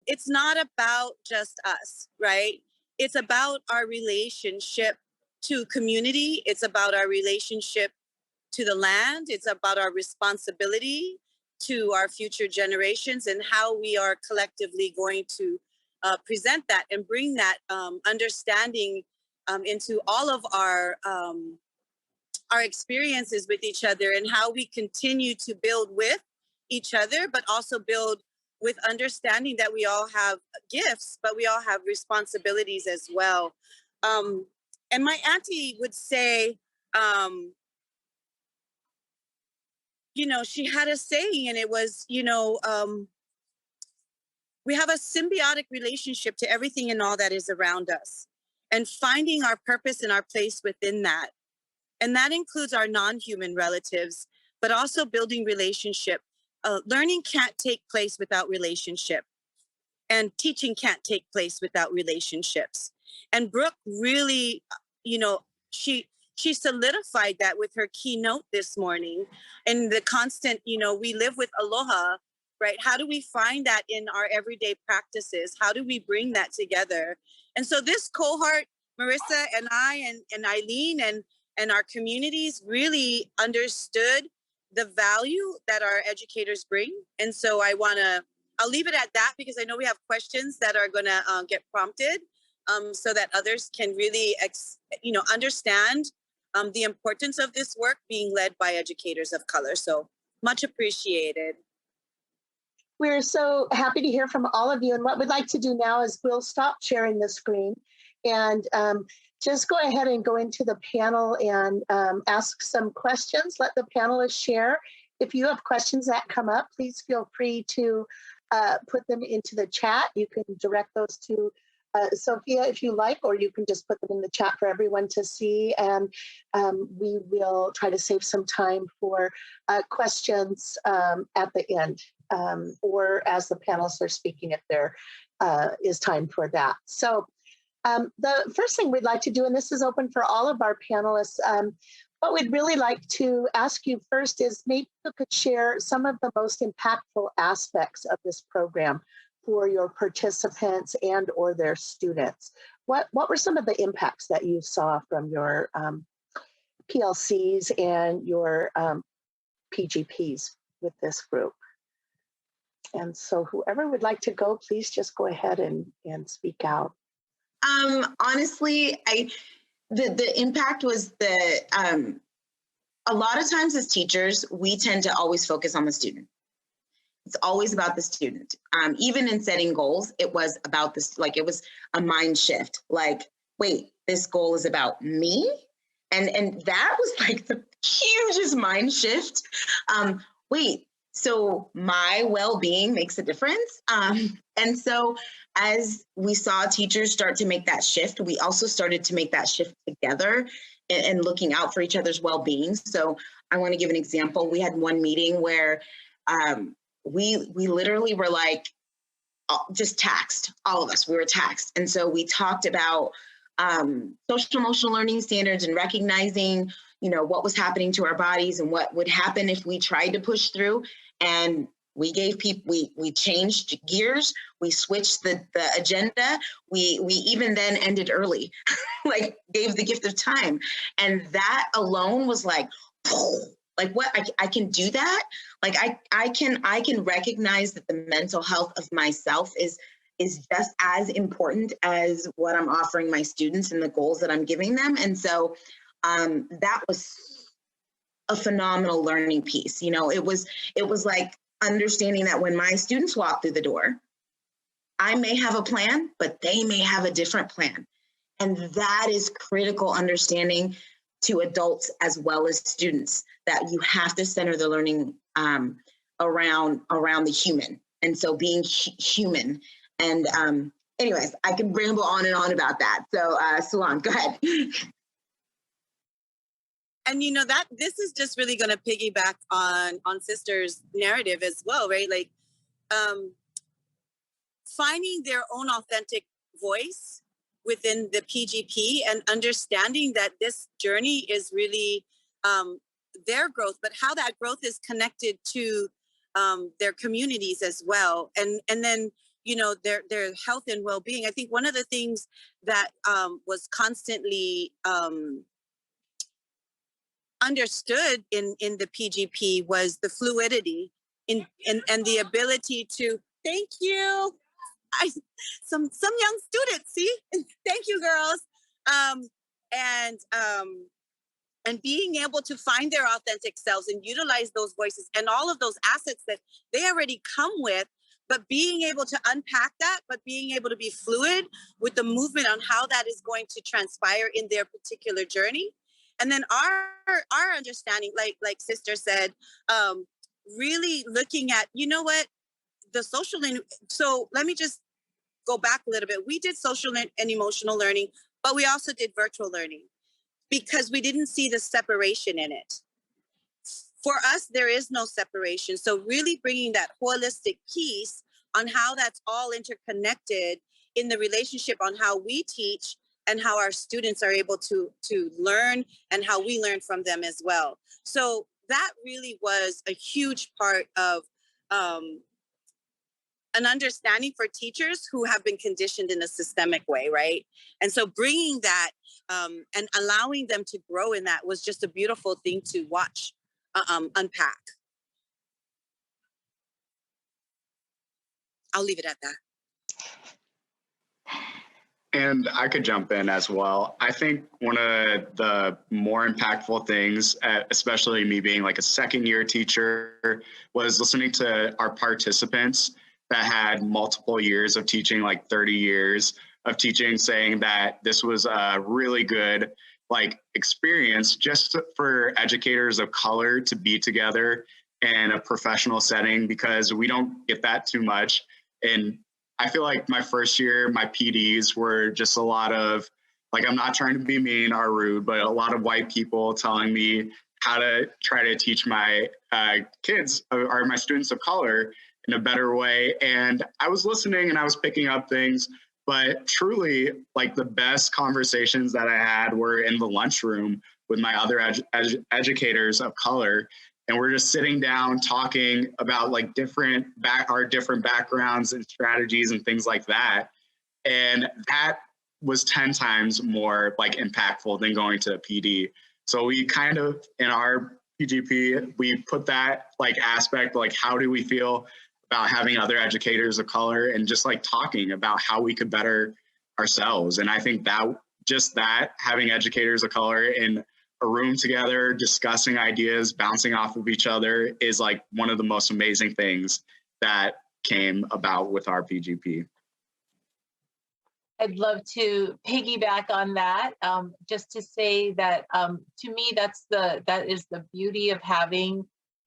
it's not about just us, right? It's about our relationship to community. It's about our relationship to the land. It's about our responsibility to our future generations and how we are collectively going to present that and bring that understanding into all of our experiences with each other, and how we continue to build with each other, but also build with understanding that we all have gifts, but we all have responsibilities as well. And my auntie would say, she had a saying, and it was, we have a symbiotic relationship to everything and all that is around us, and finding our purpose and our place within that. And that includes our non-human relatives, but also building relationship. Learning can't take place without relationship, and teaching can't take place without relationships. And Brooke really, she solidified that with her keynote this morning, and the constant, we live with aloha, right? How do we find that in our everyday practices? How do we bring that together? And so this cohort, Marissa and I and Eileen and our communities really understood the value that our educators bring. And so I'll leave it at that, because I know we have questions that are gonna get prompted so that others can really, understand the importance of this work being led by educators of color. So much appreciated. We're so happy to hear from all of you. And what we'd like to do now is we'll stop sharing the screen and just go ahead and go into the panel and ask some questions. Let the panelists share. If you have questions that come up, please feel free to put them into the chat. You can direct those to Sophia if you like, or you can just put them in the chat for everyone to see. And we will try to save some time for questions at the end, or as the panelists are speaking, if there is time for that. So the first thing we'd like to do, and this is open for all of our panelists, what we'd really like to ask you first is maybe you could share some of the most impactful aspects of this program for your participants and or their students. What were some of the impacts that you saw from your PLCs and your PGPs with this group? And so whoever would like to go, please just go ahead and speak out. Honestly, the impact was a lot of times as teachers, we tend to always focus on the student. It's always about the student. Even in setting goals, it was about this, like it was a mind shift. Like, wait, this goal is about me? And that was like the hugest mind shift. Wait, so my well-being makes a difference. And so as we saw teachers start to make that shift, we also started to make that shift together and looking out for each other's well-being. So I want to give an example. We had one meeting where we literally were like, just taxed, all of us, we were taxed. And so we talked about social emotional learning standards and recognizing, what was happening to our bodies and what would happen if we tried to push through. And we gave people, we changed gears, we switched the agenda. We even then ended early, like gave the gift of time. And that alone was like what, I can do that. Like I can recognize that the mental health of myself is just as important as what I'm offering my students and the goals that I'm giving them. And so that was a phenomenal learning piece. It was like understanding that when my students walk through the door, I may have a plan, but they may have a different plan. And that is critical understanding to adults as well as students, that you have to center the learning around the human. And so being human. And anyways, I can ramble on and on about that. So Suan, go ahead. And that this is just really going to piggyback on Sister's narrative as well, right? Like finding their own authentic voice within the PGP and understanding that this journey is really their growth, but how that growth is connected to their communities as well. And then, their health and well-being. I think one of the things that was constantly understood in the PGP was the fluidity and the ability to, thank you. Some young students, see, thank you, girls. Um, and and being able to find their authentic selves and utilize those voices and all of those assets that they already come with, but being able to unpack that, but being able to be fluid with the movement on how that is going to transpire in their particular journey. And then our understanding, like sister said, really looking at, the social. So let me just go back a little bit. We did social and emotional learning, but we also did virtual learning because we didn't see the separation in it. For us, there is no separation. So really bringing that holistic piece on how that's all interconnected in the relationship on how we teach and how our students are able to learn and how we learn from them as well. So that really was a huge part of an understanding for teachers who have been conditioned in a systemic way, right? And so bringing that and allowing them to grow in that was just a beautiful thing to watch unpack. I'll leave it at that. And I could jump in as well. I think one of the more impactful things, especially me being like a second year teacher, was listening to our participants that had multiple years of teaching, like 30 years of teaching, saying that this was a really good experience just for educators of color to be together in a professional setting, because we don't get that too much. And I feel like my first year, my PDs were just a lot of, I'm not trying to be mean or rude, but a lot of white people telling me how to try to teach my kids or my students of color in a better way. And I was listening and I was picking up things, but truly the best conversations that I had were in the lunchroom with my other educators of color. And we're just sitting down talking about our different backgrounds and strategies and things like that. And that was 10 times more impactful than going to a PD. So we kind of, in our PGP, we put that aspect, how do we feel about having other educators of color and just talking about how we could better ourselves. And I think that having educators of color in a room together, discussing ideas, bouncing off of each other is one of the most amazing things that came about with our PGP. I'd love to piggyback on that, just to say that to me, that is the beauty of having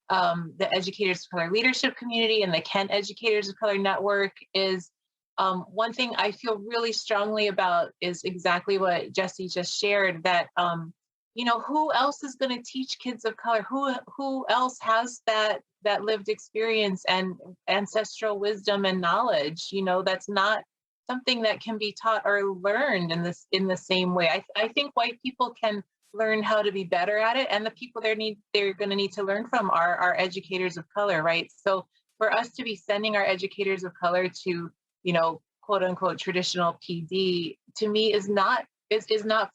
the Educators of Color Leadership Community and the Kent Educators of Color Network is one thing I feel really strongly about is exactly what Jessie just shared, that who else is going to teach kids of color? Who else has that lived experience and ancestral wisdom and knowledge? That's not something that can be taught or learned in the same way. I think white people can learn how to be better at it, and the people they're going to need to learn from are our educators of color, right? So for us to be sending our educators of color to, quote unquote traditional PD, to me is not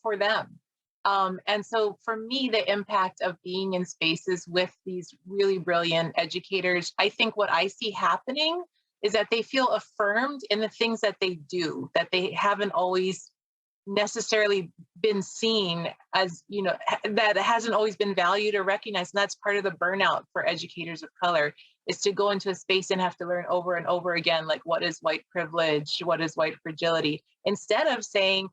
for them. And so for me, the impact of being in spaces with these really brilliant educators, I think what I see happening is that they feel affirmed in the things that they do, that they haven't always necessarily been seen as, that hasn't always been valued or recognized. And that's part of the burnout for educators of color, is to go into a space and have to learn over and over again, what is white privilege? What is white fragility? Instead of saying,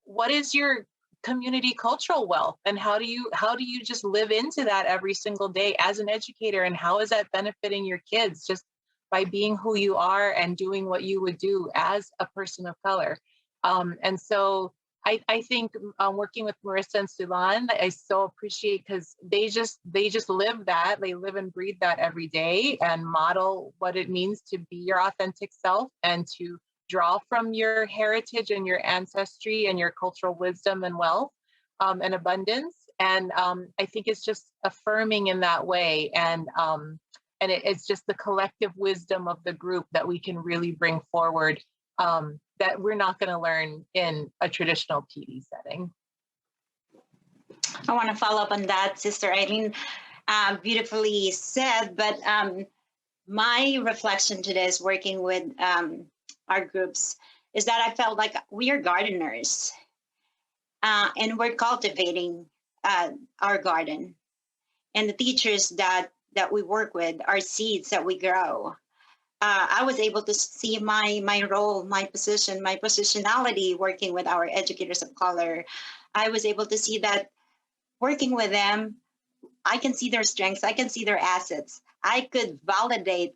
what is your community cultural wealth, and how do you just live into that every single day as an educator, and how is that benefiting your kids just by being who you are and doing what you would do as a person of color? And so I think working with Marissa and Sulan, I so appreciate, because they just live that. They live and breathe that every day and model what it means to be your authentic self and to draw from your heritage and your ancestry and your cultural wisdom and wealth and abundance. And I think it's just affirming in that way. And And it's just the collective wisdom of the group that we can really bring forward, that we're not going to learn in a traditional PD setting. I want to follow up on that, Sister Eileen. Beautifully said, but my reflection to this, working with our groups, is that I felt like we are gardeners, and we're cultivating our garden. And the teachers that we work with are seeds that we grow. I was able to see my role, my position, my positionality working with our educators of color. I was able to see that working with them, I can see their strengths, I can see their assets. I could validate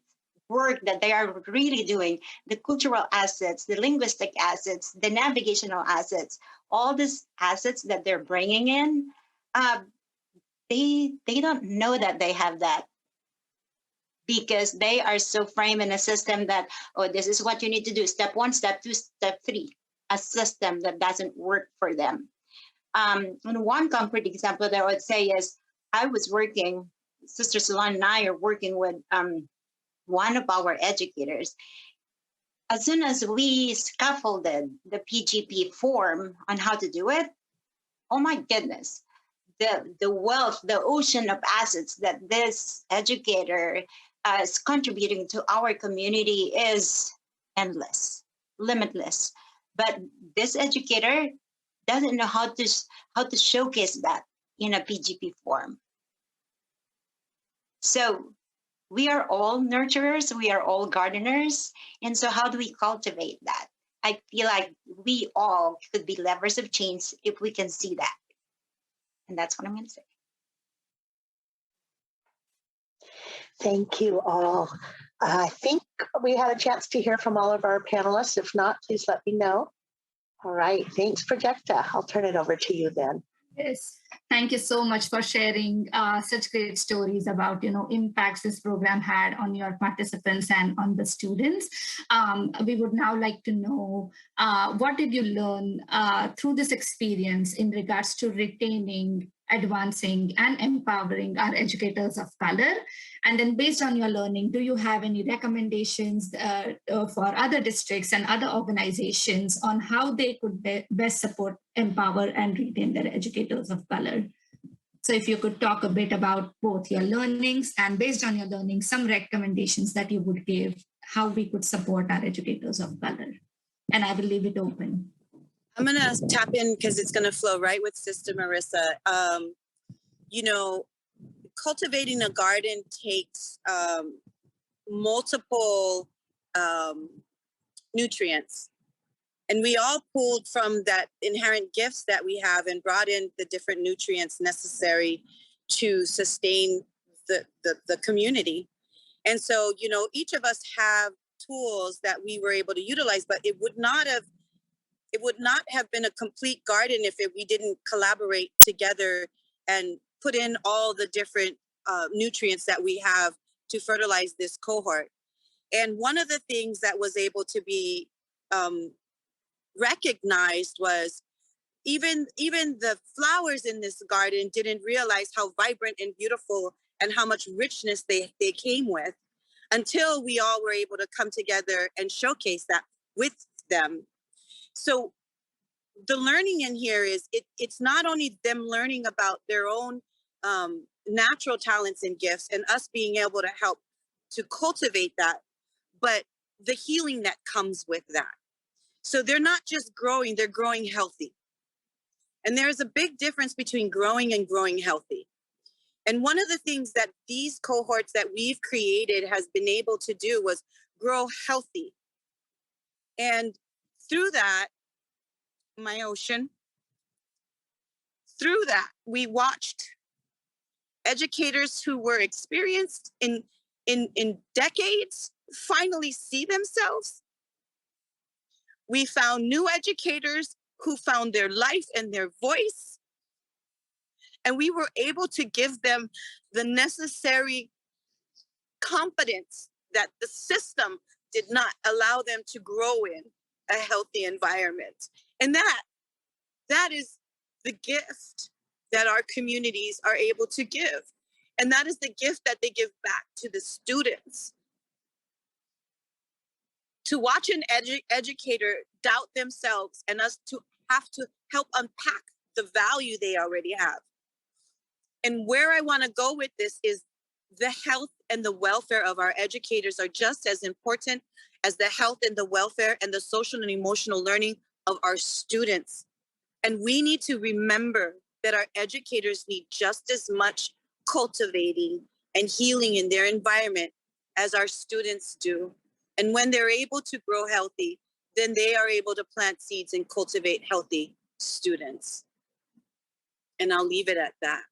work that they are really doing, the cultural assets, the linguistic assets, the navigational assets, all these assets that they're bringing in, they don't know that they have that, because they are so framed in a system that, oh, this is what you need to do, step 1, step 2, step 3, a system that doesn't work for them. And one concrete example that I would say is, I was working, Sister Solon and I are working with one of our educators. As soon as we scaffolded the PGP form on how to do it, oh my goodness, the wealth, the ocean of assets that this educator is contributing to our community is endless, limitless. But this educator doesn't know how to showcase that in a PGP form. So we are all nurturers, we are all gardeners. And so how do we cultivate that? I feel like we all could be levers of change if we can see that. And that's what I'm going to say. Thank you all. I think we had a chance to hear from all of our panelists. If not, please let me know. All right. Thanks, Projecta. I'll turn it over to you then. Yes, thank you so much for sharing such great stories about, impacts this program had on your participants and on the students. We would now like to know, what did you learn through this experience in regards to retaining, advancing, and empowering our educators of color? And then based on your learning, do you have any recommendations for other districts and other organizations on how they could best support, empower, and retain their educators of color? So if you could talk a bit about both your learnings and based on your learnings, some recommendations that you would give, how we could support our educators of color. And I will leave it open. I'm going to tap in because it's going to flow right with Sister Marissa. Cultivating a garden takes multiple nutrients. And we all pulled from that inherent gifts that we have and brought in the different nutrients necessary to sustain the community. And so, each of us have tools that we were able to utilize, but it would not have been a complete garden if we didn't collaborate together and put in all the different nutrients that we have to fertilize this cohort. And one of the things that was able to be recognized was even the flowers in this garden didn't realize how vibrant and beautiful and how much richness they came with until we all were able to come together and showcase that with them. So the learning in here is it's not only them learning about their own natural talents and gifts and us being able to help to cultivate that, but the healing that comes with that. So they're not just growing, they're growing healthy. And there's a big difference between growing and growing healthy. And one of the things that these cohorts that we've created has been able to do was grow healthy. And through that, my ocean, through that, we watched educators who were experienced in decades finally see themselves. We found new educators who found their life and their voice. And we were able to give them the necessary confidence that the system did not allow them to grow in a healthy environment. And that is the gift that our communities are able to give. And that is the gift that they give back to the students. To watch an educator doubt themselves and us to have to help unpack the value they already have. And where I want to go with this is the health and the welfare of our educators are just as important as the health and the welfare and the social and emotional learning of our students. And we need to remember that our educators need just as much cultivating and healing in their environment as our students do. And when they're able to grow healthy, then they are able to plant seeds and cultivate healthy students. And I'll leave it at that.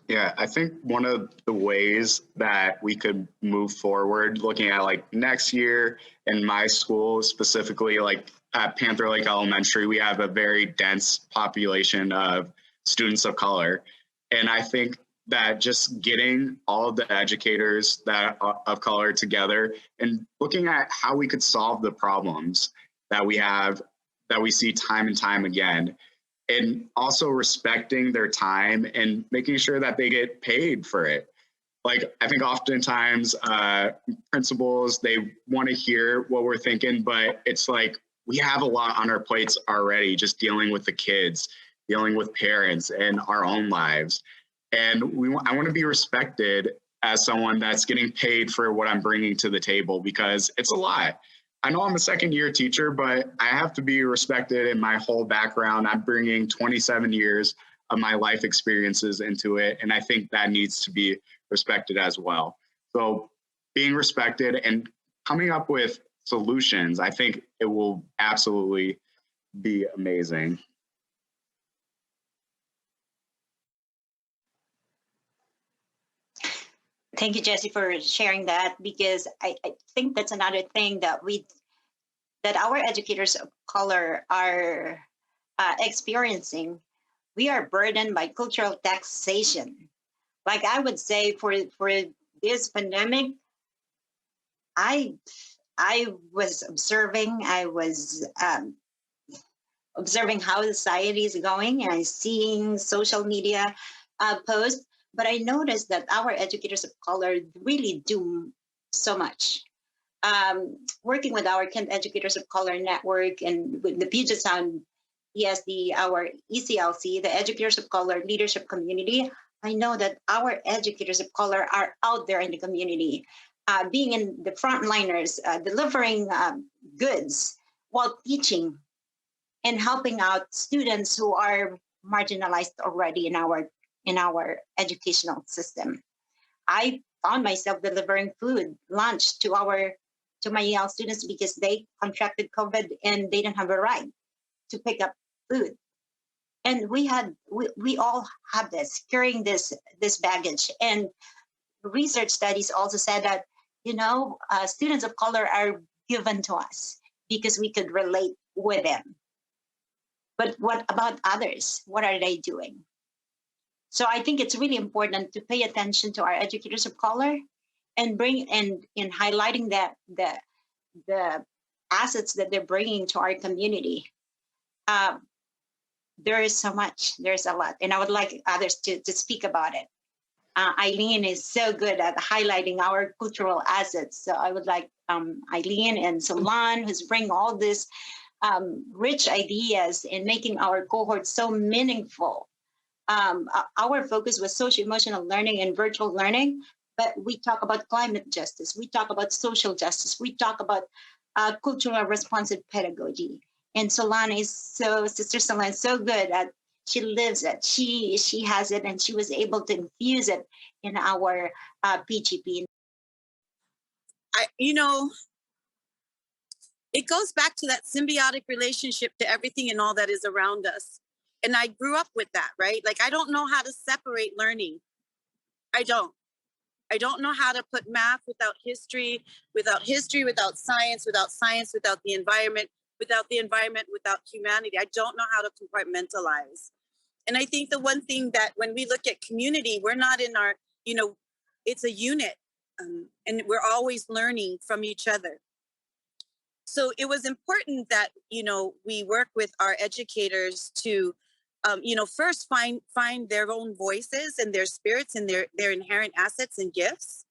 Yeah, I think one of the ways that we could move forward, looking at like next year in my school specifically, like at Panther Lake Elementary, we have a very dense population of students of color. And I think that just getting all of the educators that are of color together and looking at how we could solve the problems that we have, that we see time and time again, and also respecting their time and making sure that they get paid for it. Like, I think oftentimes principals, they want to hear what we're thinking, but it's like, we have a lot on our plates already, just dealing with the kids, dealing with parents and our own lives. And I want to be respected as someone that's getting paid for what I'm bringing to the table, because it's a lot. I know I'm a second-year teacher, but I have to be respected in my whole background. I'm bringing 27 years of my life experiences into it, and I think that needs to be respected as well. So being respected and coming up with solutions, I think it will absolutely be amazing. Thank you, Jesse, for sharing that, because I think that's another thing that our educators of color are experiencing. We are burdened by cultural taxation. Like I would say, for this pandemic, I was observing. I was observing how society is going, and I'm seeing social media posts. But I noticed that our educators of color really do so much. Working with our Kent Educators of Color Network and with the Puget Sound ESD, our ECLC, the Educators of Color Leadership Community, I know that our educators of color are out there in the community, being in the frontliners, delivering goods while teaching and helping out students who are marginalized already in our educational system. I found myself delivering food, lunch to my EL students because they contracted COVID and they didn't have a ride to pick up food. And we all have this, carrying this baggage. And research studies also said that, students of color are given to us because we could relate with them. But what about others? What are they doing? So I think it's really important to pay attention to our educators of color and in highlighting that the assets that they're bringing to our community. There is so much, there's a lot, and I would like others to speak about it. Eileen is so good at highlighting our cultural assets. So I would like Eileen and Solan, who's bringing all this rich ideas and making our cohort so meaningful. Our focus was social-emotional learning and virtual learning, but we talk about climate justice, we talk about social justice, we talk about cultural responsive pedagogy. And Sister Solan is so good at, she lives it, she has it, and she was able to infuse it in our PGP. It goes back to that symbiotic relationship to everything and all that is around us. And I grew up with that, right? Like, I don't know how to separate learning. I don't know how to put math without history, without science, without the environment, without humanity. I don't know how to compartmentalize. And I think the one thing that when we look at community, we're not in our, it's a unit, and we're always learning from each other. So it was important that, we work with our educators to first find their own voices and their spirits and their inherent assets and gifts,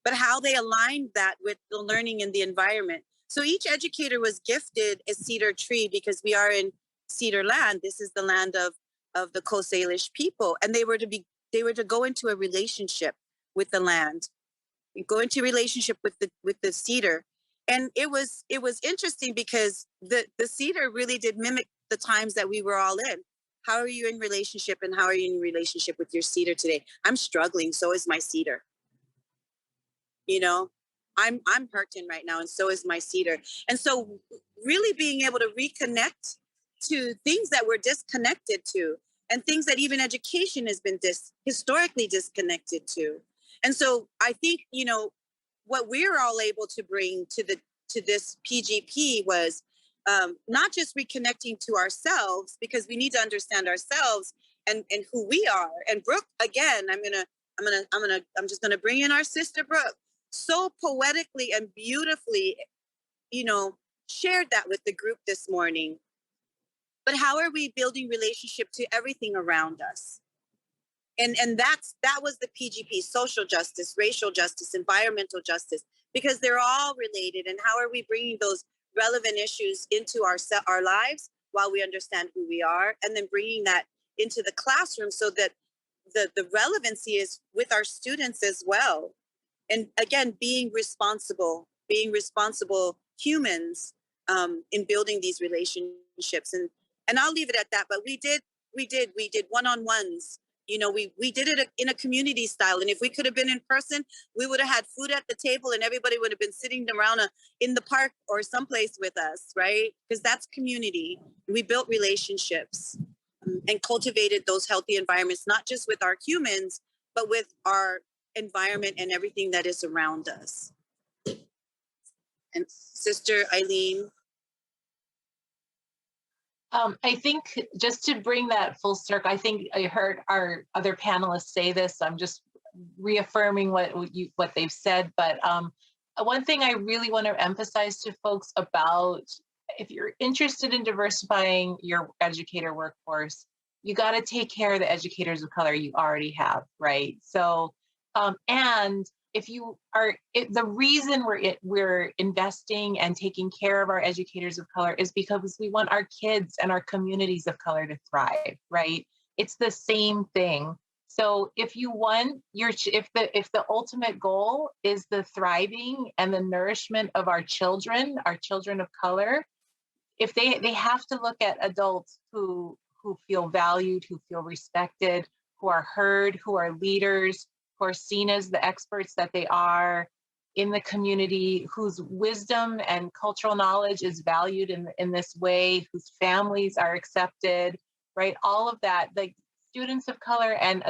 but how they aligned that with the learning in the environment. So each educator was gifted a cedar tree because we are in Cedar Land. This is the land of the Coast Salish people, and they were to go into a relationship with the land, go into a relationship with the cedar. And it was interesting because the cedar really did mimic the times that we were all in. How are you in relationship, and how are you in relationship with your cedar today? I'm struggling, so is my cedar. I'm hurting right now, and so is my cedar. And so really being able to reconnect to things that we're disconnected to, and things that even education has been historically disconnected to. And so I think, what we're all able to bring to this PGP was not just reconnecting to ourselves, because we need to understand ourselves and who we are. And Brooke, again, I'm just gonna bring in our sister Brooke, so poetically and beautifully, shared that with the group this morning. But how are we building relationship to everything around us? And that was the PGP: social justice, racial justice, environmental justice, because they're all related. And how are we bringing those relevant issues into our lives while we understand who we are, and then bringing that into the classroom so that the relevancy is with our students as well. And again, being responsible humans in building these relationships. And I'll leave it at that. But we did one-on-ones. We did it in a community style. And if we could have been in person, we would have had food at the table, and everybody would have been sitting around in the park or someplace with us, right? Because that's community. We built relationships and cultivated those healthy environments, not just with our humans, but with our environment and everything that is around us. And Sister Eileen. I think just to bring that full circle, I think I heard our other panelists say this. I'm just reaffirming what they've said. But one thing I really want to emphasize to folks about, if you're interested in diversifying your educator workforce, you got to take care of the educators of color you already have, right? So, and the reason we're investing and taking care of our educators of color is because we want our kids and our communities of color to thrive, right? It's the same thing. So if the ultimate goal is the thriving and the nourishment of our children of color, if they have to look at adults who feel valued, who feel respected, who are heard, who are leaders, who are seen as the experts that they are in the community, whose wisdom and cultural knowledge is valued in this way, whose families are accepted, right? All of that, like students of color and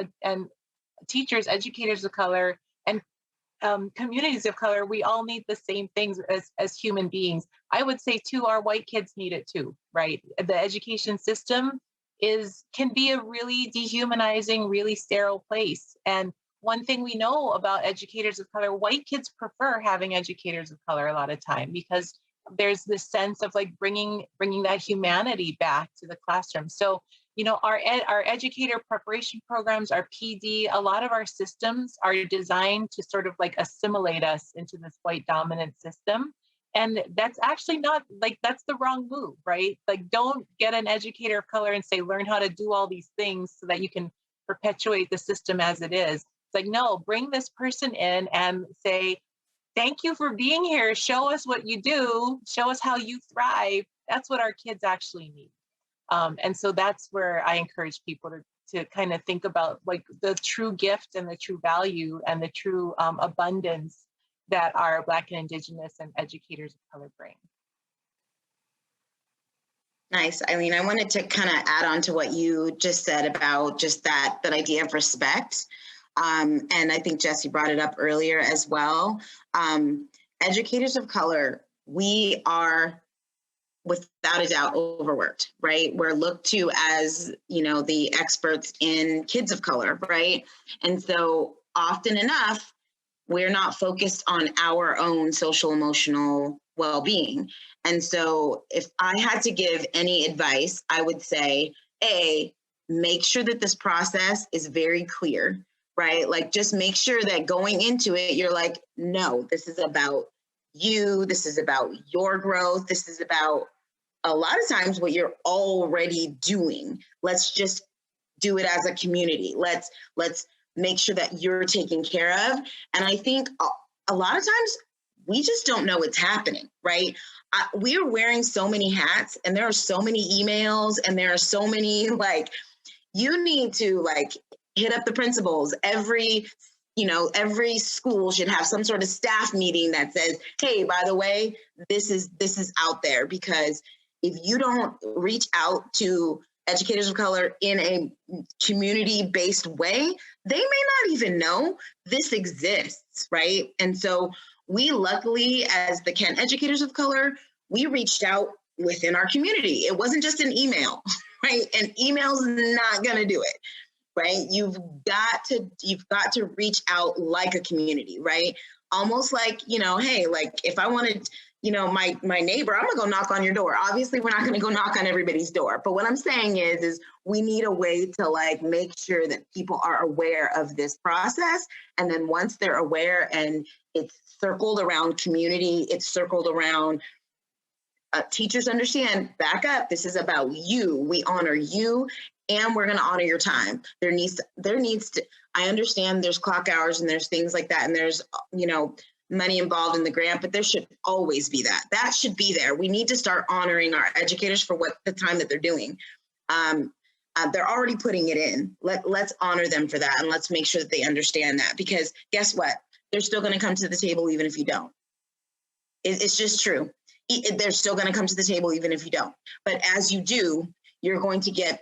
teachers, educators of color, and communities of color, we all need the same things as human beings. I would say too, our white kids need it too, right? The education system can be a really dehumanizing, really sterile place. And one thing we know about educators of color, white kids prefer having educators of color a lot of time, because there's this sense of like bringing that humanity back to the classroom. So, our educator preparation programs, our PD, a lot of our systems are designed to sort of like assimilate us into this white dominant system. And that's actually not, like, that's the wrong move, right? Like, don't get an educator of color and say, learn how to do all these things so that you can perpetuate the system as it is. It's like, no, bring this person in and say, thank you for being here. Show us what you do. Show us how you thrive. That's what our kids actually need. And so that's where I encourage people to kind of think about like the true gift and the true value and the true abundance that our Black and Indigenous and educators of color bring. Nice, Eileen. I wanted to kind of add on to what you just said about just that idea of respect. And I think Jesse brought it up earlier as well. Educators of color, we are without a doubt overworked, right? We're looked to as, the experts in kids of color, right? And so often enough, we're not focused on our own social emotional well-being. And so if I had to give any advice, I would say, A, make sure that this process is very clear, right? Like, just make sure that going into it, you're like, no, this is about you. This is about your growth. This is about a lot of times what you're already doing. Let's just do it as a community. Let's make sure that you're taken care of. And I think a lot of times we just don't know what's happening, right? We are wearing so many hats, and there are so many emails, and there are so many, like, you need to like hit up the principals. Every school should have some sort of staff meeting that says, hey, by the way, this is out there, because if you don't reach out to educators of color in a community-based way, they may not even know this exists, right? And so we luckily, as the Kent Educators of Color, we reached out within our community. It wasn't just an email, right? And email's not gonna do it, right? You've got to reach out like a community, right? Almost like, hey, like if I wanted, my neighbor, I'm gonna go knock on your door. Obviously, we're not gonna go knock on everybody's door. But what I'm saying is we need a way to like make sure that people are aware of this process. And then once they're aware and it's circled around community, it's circled around teachers understand, back up, this is about you. We honor you, and we're gonna honor your time. There needs to, I understand there's clock hours and there's things like that, and there's, money involved in the grant, but there should always be that. That should be there. We need to start honoring our educators for what the time that they're doing. They're already putting it in. Let's honor them for that, and let's make sure that they understand that, because guess what? They're still going to come to the table even if you don't. It's just true. They're still going to come to the table even if you don't. But as you do, you're going to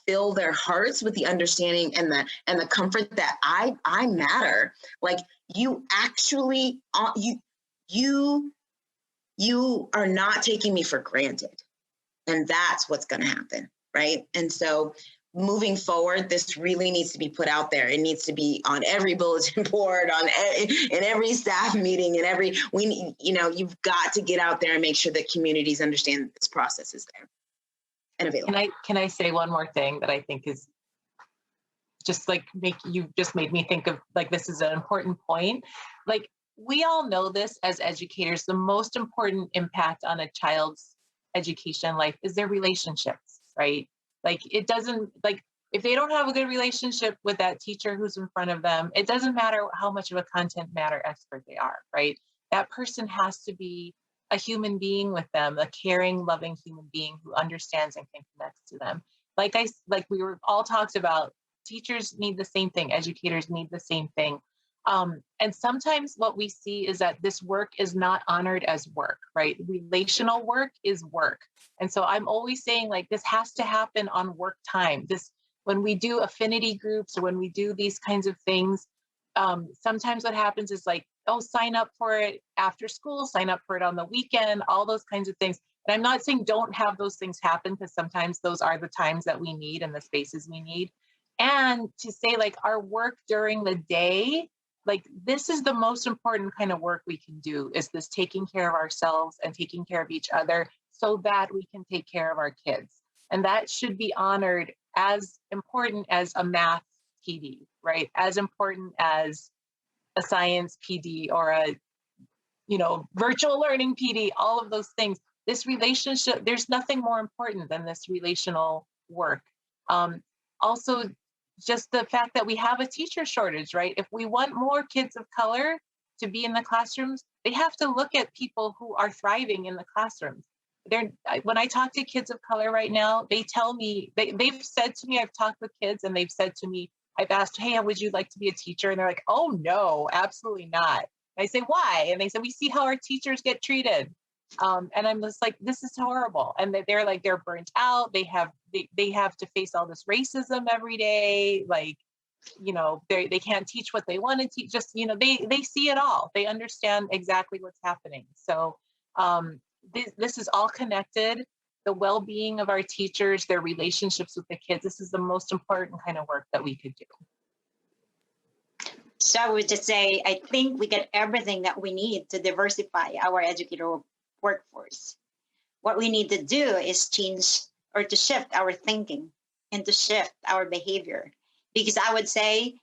fill their hearts with the understanding and the comfort that I matter. Like, you actually, you are not taking me for granted. And that's what's going to happen, right? And so moving forward, this really needs to be put out there. It needs to be on every bulletin board, in every staff meeting, you've got to get out there and make sure that communities understand that this process is there and available. Can I say one more thing that I think is just like you just made me think of, like, this is an important point. Like, we all know this as educators, the most important impact on a child's education life is their relationships, right? Like, it doesn't, like, if they don't have a good relationship with that teacher who's in front of them, it doesn't matter how much of a content matter expert they are, right? That person has to be a human being with them, a caring, loving human being who understands and can connect to them. Like we were all talked about, teachers need the same thing, educators need the same thing. And sometimes what we see is that this work is not honored as work, right? Relational work is work. And so I'm always saying, like, this has to happen on work time. When we do affinity groups or when we do these kinds of things, sometimes what happens is like, oh, sign up for it after school, sign up for it on the weekend, all those kinds of things. And I'm not saying don't have those things happen, because sometimes those are the times that we need and the spaces we need. And to say, like, our work during the day, like, this is the most important kind of work we can do, is this taking care of ourselves and taking care of each other so that we can take care of our kids. And that should be honored as important as a math PD, right? As important as a science PD or a, virtual learning PD, all of those things. This relationship, there's nothing more important than this relational work. Also, just the fact that we have a teacher shortage, right? If we want more kids of color to be in the classrooms, they have to look at people who are thriving in the classrooms. When I talk to kids of color right now, they tell me, they've said to me, I've talked with kids and they've said to me, I've asked, hey, would you like to be a teacher? And they're like, oh no, absolutely not. And I say, why? And they said, we see how our teachers get treated. And I'm just like, this is horrible. And they're like, they're burnt out. They have to face all this racism every day. Like, they can't teach what they want to teach. Just, they see it all. They understand exactly what's happening. So this is all connected. The well-being of our teachers, their relationships with the kids. This is the most important kind of work that we could do. So I would just say, I think we get everything that we need to diversify our educator workforce. What we need to do is change or to shift our thinking and to shift our behavior. Because I would say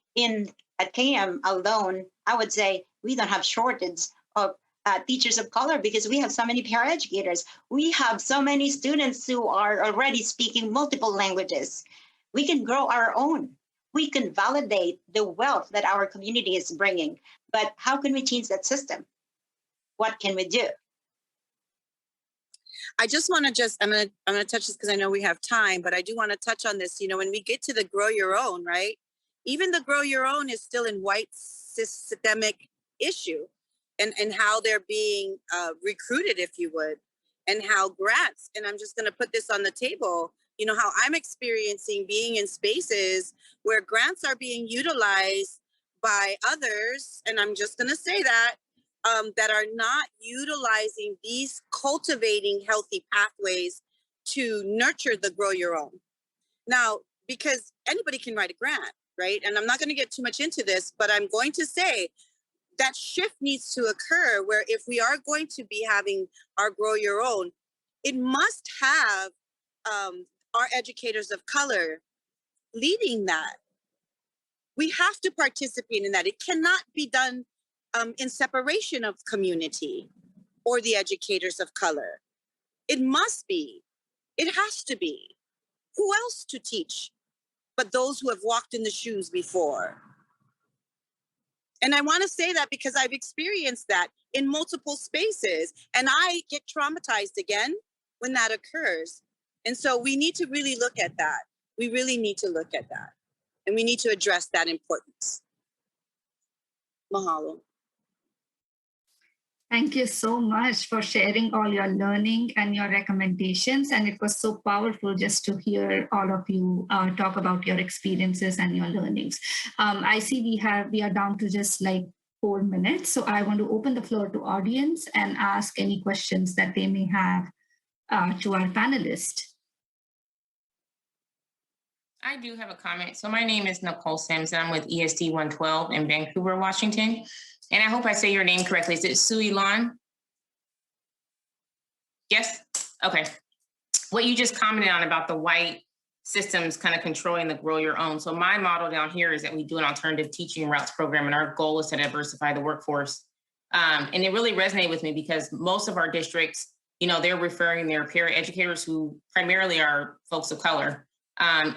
at KM alone, I would say we don't have shortage of teachers of color because we have so many paraeducators. We have so many students who are already speaking multiple languages. We can grow our own. We can validate the wealth that our community is bringing. But how can we change that system? What can we do? I just want to I'm gonna touch this because I know we have time, but I do want to touch on this. You know, when we get to the grow your own, right? Even the grow your own is still in white systemic issue, and how they're being recruited, if you would, and how grants. And I'm just gonna put this on the table. You know, how I'm experiencing being in spaces where grants are being utilized by others, and I'm just gonna say that. That are not utilizing these cultivating healthy pathways to nurture the grow your own. Now, because anybody can write a grant, right? And I'm not going to get too much into this, but I'm going to say that shift needs to occur where if we are going to be having our grow your own, it must have our educators of color leading that. We have to participate in that. It cannot be done in separation of community or the educators of color. It must be. It has to be. Who else to teach but those who have walked in the shoes before? And I want to say that because I've experienced that in multiple spaces, and I get traumatized again when that occurs. And so we need to really look at that. We really need to look at that. And we need to address that importance. Mahalo. Thank you so much for sharing all your learning and your recommendations. And it was so powerful just to hear all of you talk about your experiences and your learnings. I see we are down to just like 4 minutes. So I want to open the floor to audience and ask any questions that they may have to our panelists. I do have a comment. So my name is Nicole Sims, and I'm with ESD 112 in Vancouver, Washington. And I hope I say your name correctly. Is it Sui Lan? Yes? Okay. What you just commented on about the white systems kind of controlling the grow your own. So my model down here is that we do an alternative teaching routes program, and our goal is to diversify the workforce. And it really resonated with me because most of our districts, you know, they're referring their paraeducators, who primarily are folks of color,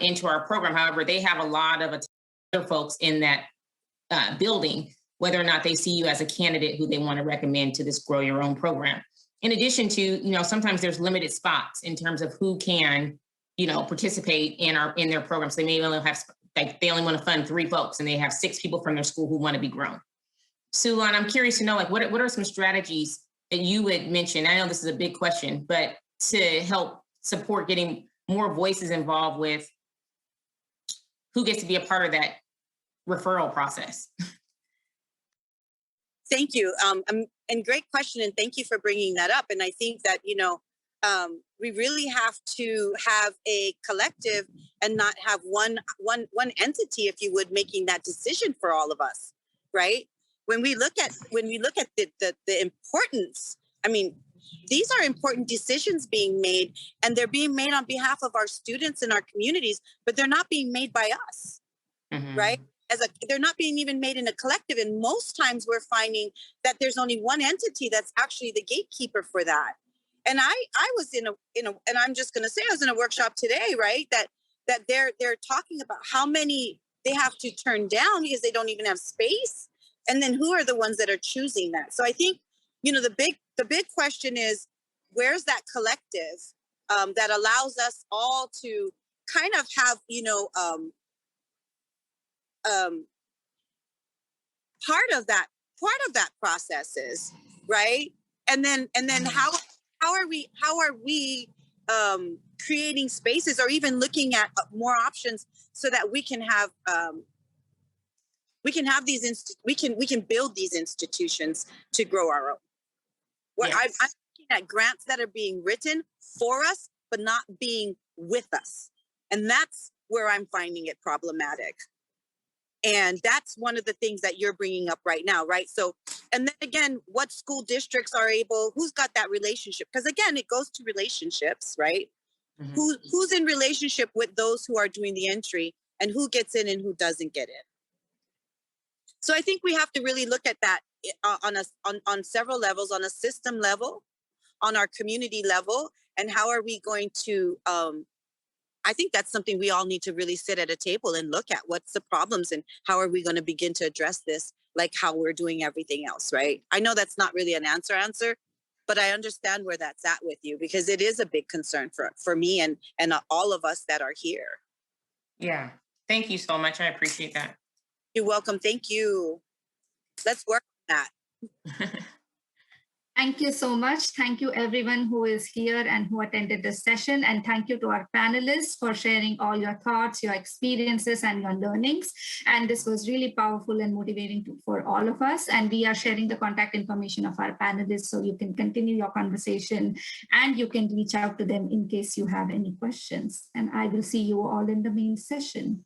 into our program. However, they have a lot of other folks in that building, whether or not they see you as a candidate who they want to recommend to this grow your own program. In addition to, you know, sometimes there's limited spots in terms of who can, you know, participate in their programs. They may only have, like, they only want to fund 3 folks and they have 6 people from their school who want to be grown. Sulan, I'm curious to know, like, what are some strategies that you would mention? I know this is a big question, but to help support getting more voices involved with who gets to be a part of that referral process. Thank you. And great question. And thank you for bringing that up. And I think that, you know, we really have to have a collective and not have one entity, if you would, making that decision for all of us, right? When we look at the importance, I mean, these are important decisions being made, and they're being made on behalf of our students and our communities, but they're not being made by us, right? They're not being even made in a collective. And most times we're finding that there's only one entity that's actually the gatekeeper for that. And I was in a, and I'm just going to say, I was in a workshop today, right? That they're talking about how many they have to turn down because they don't even have space. And then who are the ones that are choosing that? So I think, you know, the big question is, where's that collective that allows us all to kind of have, you know, part of that process is, right? And then how are we creating spaces or even looking at more options so that we can have these we can build these institutions to grow our own. Well, yes. I'm looking at grants that are being written for us, but not being with us. And that's where I'm finding it problematic. And that's one of the things that you're bringing up right now, right? So, and then again, what school districts are able, who's got that relationship? Because again, it goes to relationships, right? Mhm. Who's in relationship with those who are doing the entry, and who gets in and who doesn't get in. So I think we have to really look at that on several levels, on a system level, on our community level, and how are we going to, I think that's something we all need to really sit at a table and look at. What's the problems and how are we going to begin to address this, like how we're doing everything else, right? I know that's not really an answer, but I understand where that's at with you, because it is a big concern for me and all of us that are here. Yeah. Thank you so much. I appreciate that. You're welcome. Thank you. Let's work on that. Thank you so much. Thank you everyone who is here and who attended this session. And thank you to our panelists for sharing all your thoughts, your experiences, and your learnings. And this was really powerful and motivating for all of us. And we are sharing the contact information of our panelists so you can continue your conversation and you can reach out to them in case you have any questions. And I will see you all in the main session.